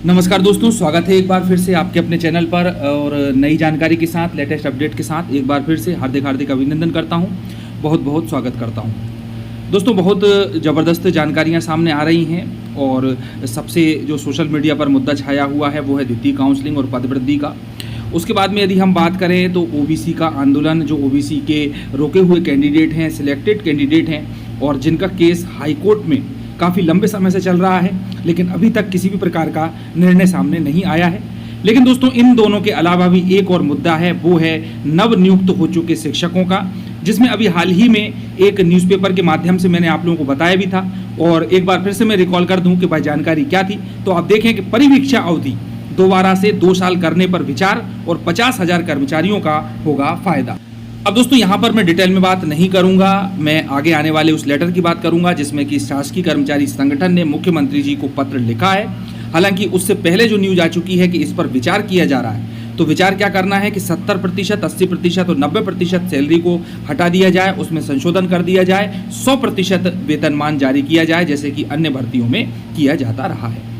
नमस्कार दोस्तों, स्वागत है एक बार फिर से आपके अपने चैनल पर और नई जानकारी के साथ, लेटेस्ट अपडेट के साथ एक बार फिर से हार्दिक अभिनंदन करता हूं, बहुत बहुत स्वागत करता हूं। दोस्तों, बहुत ज़बरदस्त जानकारियां सामने आ रही हैं और सबसे जो सोशल मीडिया पर मुद्दा छाया हुआ है वो है द्वितीय काउंसलिंग और पदवृद्धि का। उसके बाद में यदि हम बात करें तो ओबीसी का आंदोलन, जो ओबीसी के रोके हुए कैंडिडेट हैं, सिलेक्टेड कैंडिडेट हैं और जिनका केस हाई कोर्ट में काफ़ी लंबे समय से चल रहा है, लेकिन अभी तक किसी भी प्रकार का निर्णय सामने नहीं आया है। लेकिन दोस्तों, इन दोनों के अलावा भी एक और मुद्दा है, वो है नव नियुक्त हो चुके शिक्षकों का, जिसमें अभी हाल ही में एक न्यूज़पेपर के माध्यम से मैंने आप लोगों को बताया भी था। और एक बार फिर से मैं रिकॉल कर दूं कि भाई जानकारी क्या थी। तो आप देखें कि परिवीक्षा अवधि दोबारा से 2 साल करने पर विचार और 50,000 कर्मचारियों का होगा फायदा। अब दोस्तों, यहाँ पर मैं डिटेल में बात नहीं करूंगा, मैं आगे आने वाले उस लेटर की बात करूंगा जिसमें कि शासकीय कर्मचारी संगठन ने मुख्यमंत्री जी को पत्र लिखा है। हालांकि उससे पहले जो न्यूज आ चुकी है कि इस पर विचार किया जा रहा है, तो विचार क्या करना है कि 70%, 80% और 90% सैलरी को हटा दिया जाए, उसमें संशोधन कर दिया जाए, 100% वेतनमान जारी किया जाए, जैसे कि अन्य भर्तियों में किया जाता रहा है।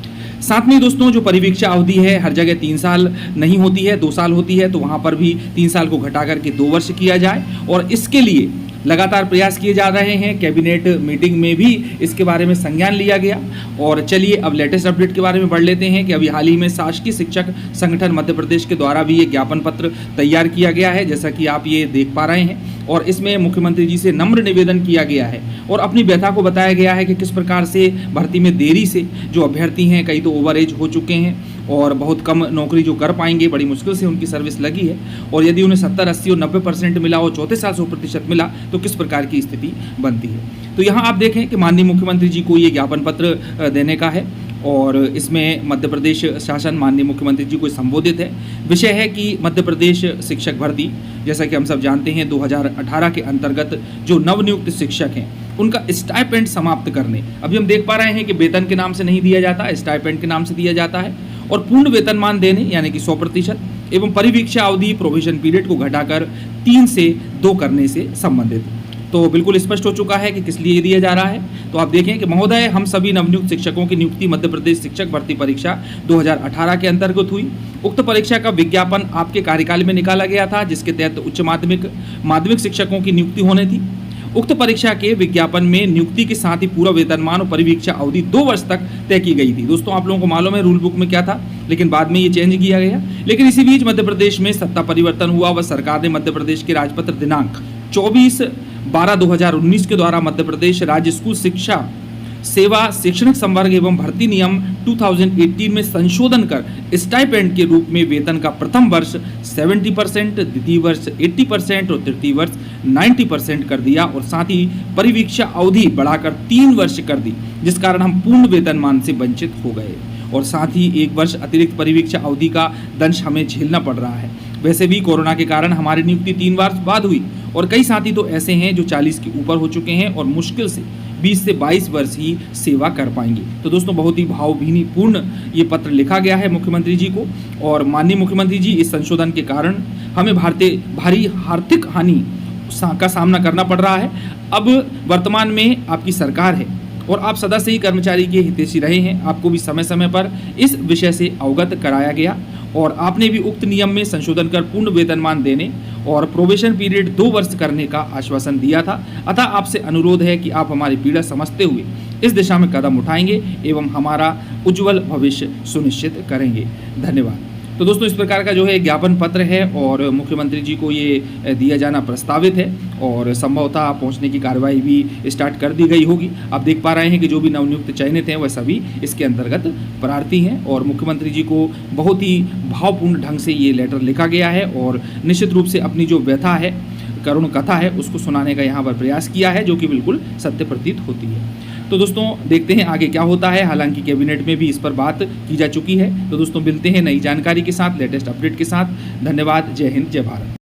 साथ में दोस्तों, जो परिवीक्षा अवधि है हर जगह 3 साल नहीं होती है, 2 साल होती है, तो वहाँ पर भी 3 साल को घटा करके 2 वर्ष किया जाए और इसके लिए लगातार प्रयास किए जा रहे हैं। कैबिनेट मीटिंग में भी इसके बारे में संज्ञान लिया गया। और चलिए अब लेटेस्ट अपडेट के बारे में बढ़ लेते हैं कि अभी हाल ही में शासकीय शिक्षक संगठन मध्य प्रदेश के द्वारा भी ये ज्ञापन पत्र तैयार किया गया है, जैसा कि आप ये देख पा रहे हैं। और इसमें मुख्यमंत्री जी से नम्र निवेदन किया गया है और अपनी व्यथा को बताया गया है कि किस प्रकार से भर्ती में देरी से जो अभ्यर्थी हैं, कई तो ओवर एज हो चुके हैं और बहुत कम नौकरी जो कर पाएंगे, बड़ी मुश्किल से उनकी सर्विस लगी है, और यदि उन्हें 70, 80 और 90% मिला और चौथे साल 100% मिला तो किस प्रकार की स्थिति बनती है। तो यहाँ आप देखें कि माननीय मुख्यमंत्री जी को ये ज्ञापन पत्र देने का है और इसमें मध्य प्रदेश शासन माननीय मुख्यमंत्री जी को संबोधित है। विषय है कि मध्य प्रदेश शिक्षक भर्ती, जैसा कि हम सब जानते हैं 2018 के अंतर्गत जो नवनियुक्त शिक्षक हैं उनका स्टाइपेंड समाप्त करने। अभी हम देख पा रहे हैं कि वेतन के नाम से नहीं दिया जाता, स्टाइपेंड के नाम से दिया जाता है और पूर्ण वेतनमान देने यानी कि 100% एवं परिवीक्षा अवधि प्रोविजन पीरियड को घटाकर 3 से 2 करने से संबंधित। तो बिल्कुल स्पष्ट हो चुका है कि किस लिए दिया जा रहा है। तो आप देखें कि महोदय, हम सभी नवनियुक्त शिक्षकों की नियुक्ति मध्य प्रदेश शिक्षक भर्ती परीक्षा 2018 के अंतर्गत हुई। उक्त परीक्षा का विज्ञापन आपके कार्यकाल में निकाला गया था, जिसके तहत उच्च माध्यमिक शिक्षकों की नियुक्ति होनी थी। उक्त परीक्षा के विज्ञापन में नियुक्ति के साथ ही पूरा वेतनमान और परिवीक्षा अवधि 2 वर्ष तक तय की गई थी। दोस्तों, आप लोगों को मालूम है रूल बुक में क्या था, लेकिन बाद में ये चेंज किया गया। लेकिन इसी बीच मध्य प्रदेश में सत्ता परिवर्तन हुआ व सरकार ने मध्य प्रदेश के राजपत्र दिनांक 24/12/2019 के द्वारा मध्य प्रदेश राज्य स्कूल शिक्षा सेवा शैक्षणिक संवर्ग एवं भर्ती नियम 2018 में संशोधन कर स्टाइपेंड के रूप में वेतन का प्रथम वर्ष 70%, द्वितीय वर्ष 80% और तृतीय वर्ष 90% कर दिया और साथ ही परिवीक्षा अवधि बढ़ाकर 3 वर्ष कर दी, जिस कारण हम पूर्ण वेतनमान से वंचित हो गए और साथ ही 1 वर्ष अतिरिक्त परिवीक्षा अवधि का दंश हमें झेलना पड़ रहा है। वैसे भी कोरोना के कारण हमारी नियुक्ति 3 वर्ष बाद हुई और कई साथी तो ऐसे हैं जो 40 के ऊपर हो चुके हैं और मुश्किल से 20 से 22 वर्ष ही सेवा कर पाएंगे। तो दोस्तों, बहुत ही भावभीनीपूर्ण ये पत्र लिखा गया है मुख्यमंत्री जी को और माननीय मुख्यमंत्री जी, इस संशोधन के कारण हमें भारी आर्थिक हानि का सामना करना पड़ रहा है। अब वर्तमान में आपकी सरकार है और आप सदा से ही कर्मचारी के हितैषी रहे हैं। आपको भी समय समय पर इस विषय से अवगत कराया गया और आपने भी उक्त नियम में संशोधन कर पूर्ण वेतनमान देने और प्रोबेशन पीरियड 2 वर्ष करने का आश्वासन दिया था। अतः आपसे अनुरोध है कि आप हमारी पीड़ा समझते हुए इस दिशा में कदम उठाएंगे एवं हमारा उज्जवल भविष्य सुनिश्चित करेंगे। धन्यवाद। तो दोस्तों, इस प्रकार का जो है ज्ञापन पत्र है और मुख्यमंत्री जी को ये दिया जाना प्रस्तावित है और संभवतः पहुंचने की कार्रवाई भी स्टार्ट कर दी गई होगी। आप देख पा रहे हैं कि जो भी नवनियुक्त चयनित हैं वह सभी इसके अंतर्गत प्रार्थी हैं और मुख्यमंत्री जी को बहुत ही भावपूर्ण ढंग से ये लेटर लिखा गया है और निश्चित रूप से अपनी जो व्यथा है, करुण कथा है, उसको सुनाने का यहाँ पर प्रयास किया है, जो कि बिल्कुल सत्य प्रतीत होती है। तो दोस्तों, देखते हैं आगे क्या होता है। हालांकि कैबिनेट में भी इस पर बात की जा चुकी है। तो दोस्तों, मिलते हैं नई जानकारी के साथ, लेटेस्ट अपडेट के साथ। धन्यवाद। जय हिंद, जय भारत।